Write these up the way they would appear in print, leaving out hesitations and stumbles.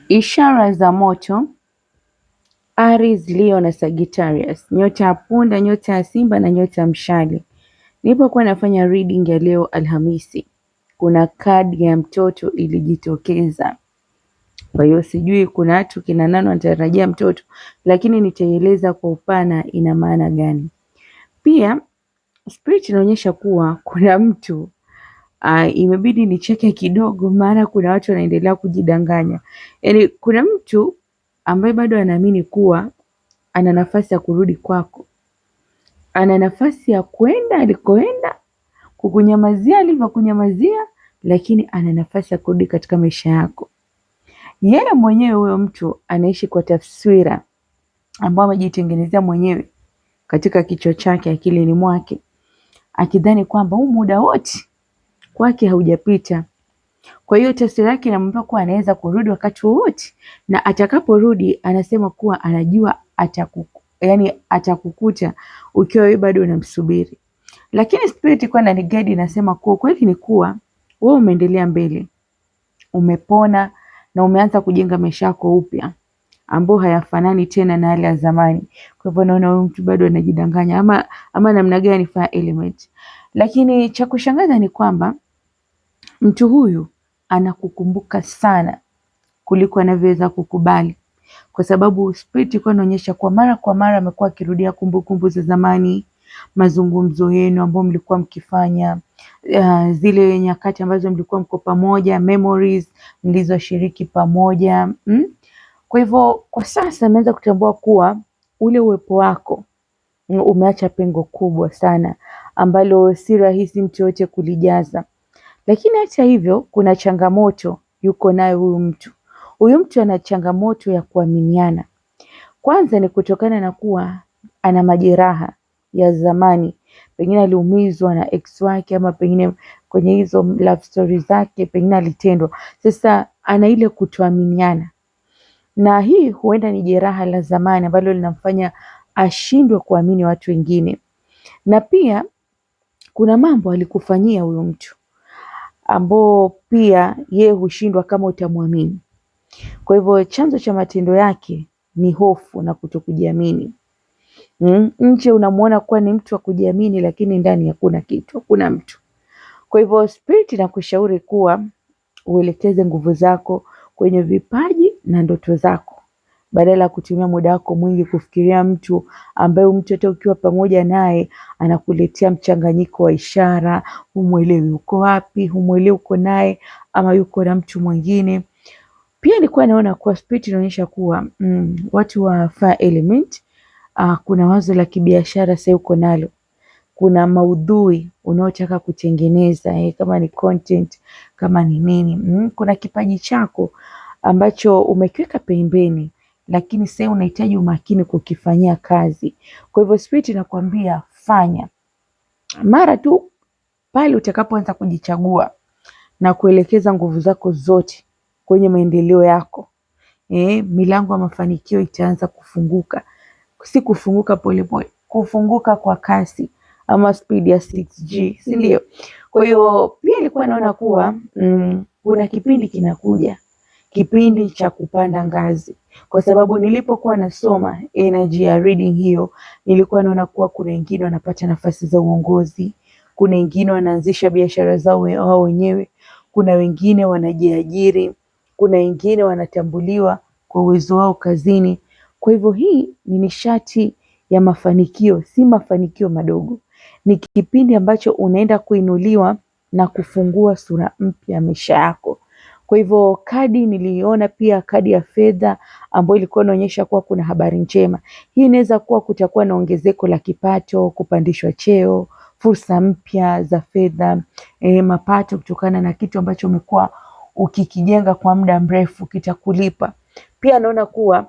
Ishara za moto: Aries, Leo na Sagittarius. Nyota ya punda, nyota ya simba na nyota ya mshale. Nilipokuwa nafanya reading ya leo Alhamisi, kuna kadi ya mtoto ilijitokeza. Kwa hiyo sijui kuna watu kina nani wanatarajia mtoto, lakini nitaieleza kwa upana ina maana gani. Pia spirit inaonyesha kuwa kuna mtu imebidi nicheke kidogo, maana kuna watu wanaendelea kujidanganya. Yaani kuna mtu ambaye bado anaamini kuwa ana nafasi ya kurudi kwako, ana nafasi ya kwenda alikoenda, kukunyamazia alivyokunyamazia, lakini ana nafasi ya kurudi katika maisha yako. Yeye mwenyewe huyo mtu anaishi kwa taswira ambayo amejitengenezea mwenyewe katika kichwa chake, akilini mwake, akidhani kwamba huu muda wote kwake haujapita. Kwa hiyo taswira yake inamwambia kuwa anaweza kurudi wakati wowote, na atakaporudi anasema kuwa anajua atakukuta ukiwa wewe bado unamsubiri. Lakini spirit kwa ndani guide inasema kuwa kweli ni kuwa wewe umeendelea mbele, umepona na umeanza kujenga maisha yako upya ambao hayafanani tena na yale ya zamani. Kwa hivyo naona huyu mtu bado anajidanganya ama namna gani fire element. Lakini cha kushangaza ni kwamba mtu huyu anakukumbuka sana kuliko anavyoweza kukubali, kwa sababu spirit ilikuwa inaonyesha kwa mara kwa mara amekuwa akirudia kumbukumbu za zamani, mazungumzo yenu ambayo mlikuwa mkifanya, zile nyakati ambazo mlikuwa mko pamoja, memories mlizoshiriki pamoja. Kwa hivyo kwa sasa ameanza kutambua kuwa ule uwepo wako umeacha pengo kubwa sana ambalo si rahisi mtu yote kulijaza. Lakini hata hivyo kuna changamoto yuko nayo huyu mtu. Huyu mtu ana changamoto ya kuaminiana. Kwanza ni kutokana na kuwa ana majeraha ya zamani, pengine aliumizwa na ex wake, ama pengine kwenye hizo love stories zake pengine alitendwa. Sasa ana ile kutoaminiana, na hii huenda ni jeraha la zamani ambalo linamfanya ashindwe kuamini watu wengine. Na pia kuna mambo alikufanyia huyo mtu ambao pia ye hushindwa kama utamwamini. Kwa hivyo chanzo cha matendo yake ni hofu na kutokujiamini. Nje unamuona kuwa ni mtu wa kujiamini, lakini ndani hakuna kitu, hakuna mtu. Kwa hivyo spirit inakushauri kuwa uelekeze nguvu zako kwenye vipaji na ndoto zako, badala ya kutumia muda wako mwingi kufikiria mtu ambaye mtu hata ukiwa pamoja naye anakuletea mchanganyiko wa ishara, humuelewi uko wapi, humuelewi uko naye ama yuko na mtu mwingine. Pia nilikuwa naona kuwa spirit inaonyesha kuwa watu wa fire element, kuna wazo la kibiashara sasa uko nalo, kuna maudhui unaotaka kutengeneza, kama ni content, kama ni nini, kuna kipaji chako ambacho umekiweka pembeni, lakini sasa unahitaji umakini kukifanyia kazi. Kwa hivyo spirit inakwambia fanya. Mara tu pale utakapoanza kujichagua na kuelekeza nguvu zako zote kwenye maendeleo yako, milango ya mafanikio itaanza kufunguka. Si kufunguka polepole, kufunguka kwa kasi, ama speed ya 6G, si ndio? Kwa hiyo pia nilikuwa naona kuwa kuna kipindi kinakuja, kipindi cha kupanda ngazi, kwa sababu nilipokuwa nasoma energy ya reading hiyo, nilikuwa naona kuwa kuna wengine wanapata nafasi za uongozi, kuna wengine wanaanzisha biashara zao wao wenyewe, kuna wengine wanajiajiri, kuna wengine wanatambuliwa kwa uwezo wao kazini. Kwa hivyo hii ni nishati ya mafanikio, si mafanikio madogo. Ni kipindi ambacho unaenda kuinuliwa na kufungua sura mpya ya maisha yako. Kwa hivyo kadi niliona pia kadi ya fedha ambayo ilikuwa inaonyesha kuwa kuna habari njema. Hii inaweza kuwa kutakuwa na ongezeko la kipato, kupandishwa cheo, fursa mpya za fedha, mapato kutokana na kitu ambacho umekuwa ukikijenga kwa muda mrefu kitakulipa. Pia naona kuwa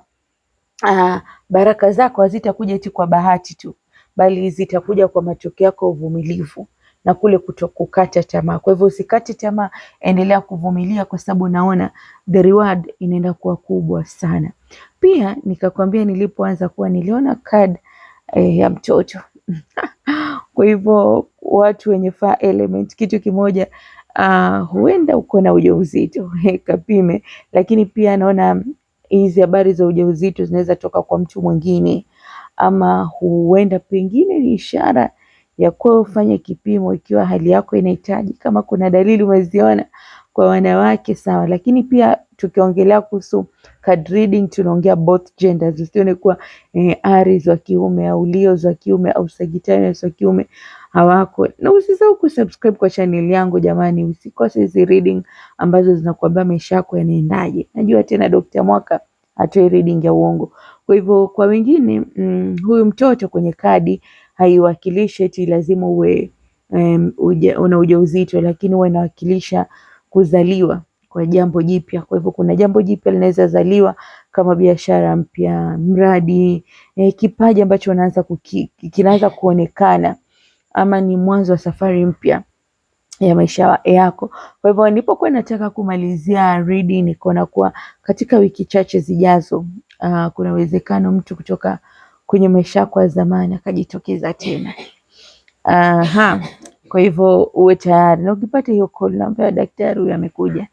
baraka zako hazitakuja eti kwa bahati tu, bali zitakuja kwa matokeo yako uvumilivu na kule kutokukata tamaa. Kwa hivyo usikate tamaa, endelea kuvumilia, kwa sababu naona the reward inaenda kuwa kubwa sana. Pia nikakwambia nilipoanza kuwa niliona card ya mtoto Kwa hivyo watu wenye fire element, kitu kimoja, huenda uko na ujauzito kapime. Lakini pia naona hizi habari za ujauzito zinaweza toka kwa mtu mwingine, ama huenda pengine ni ishara ya kuwa ufanye kipimo ikiwa hali yako inahitaji. Kama kuna dalili umeziona kwa wanawake sawa, lakini pia tukiongelea kuhusu card reading tunaongea both genders. Usione kuwa Aries wa kiume au Leo wa kiume au Sagittarius wa kiume hawako. Na usisahau kusubscribe kwa channel yangu jamani, usikose hizi reading ambazo zinakuambia maisha yako yanaendaje. Najua tena Dr. Mwaka atoe reading ya uongo. Kwa hivyo kwa wengine huyu mtoto kwenye kadi haiwakilishi eti lazima uwe una ujauzito, lakini huwa inawakilisha kuzaliwa kwa jambo jipya. Kwa hivyo kuna jambo jipya linaweza zaliwa kama biashara mpya, mradi, kipaji ambacho kinaanza kuonekana, ama ni mwanzo wa safari mpya ya maisha yako. Kwa hivyo nilipokuwa nataka kumalizia reading, nikaona kuwa katika wiki chache zijazo kuna uwezekano mtu kutoka kwenye maisha yako ya zamani akajitokeza tena. Kwa hivyo uwe tayari, na ukipata hiyo call naambia daktari huyu amekuja.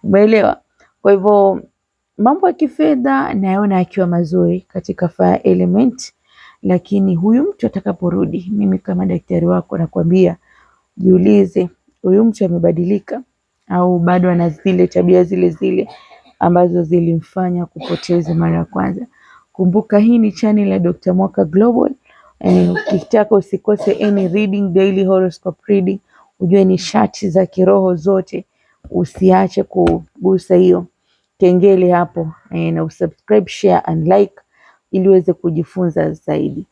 Umeelewa? Kwa hivyo mambo ya kifedha naona akiwa mazuri katika fire element, lakini huyu mtu atakaporudi, mimi kama daktari wako nakwambia jiulize, huyu mtu amebadilika au bado ana zile tabia zile ambazo zilimfanya kupoteza mara ya kwanza. Kumbuka hii ni channel ya Dr. Mwaka Global. Ukitaka usikose any reading, daily horoscope reading, ujue ni shati za kiroho zote, usiache kugusa hiyo kengele hapo, na usubscribe, share and like ili uweze kujifunza zaidi.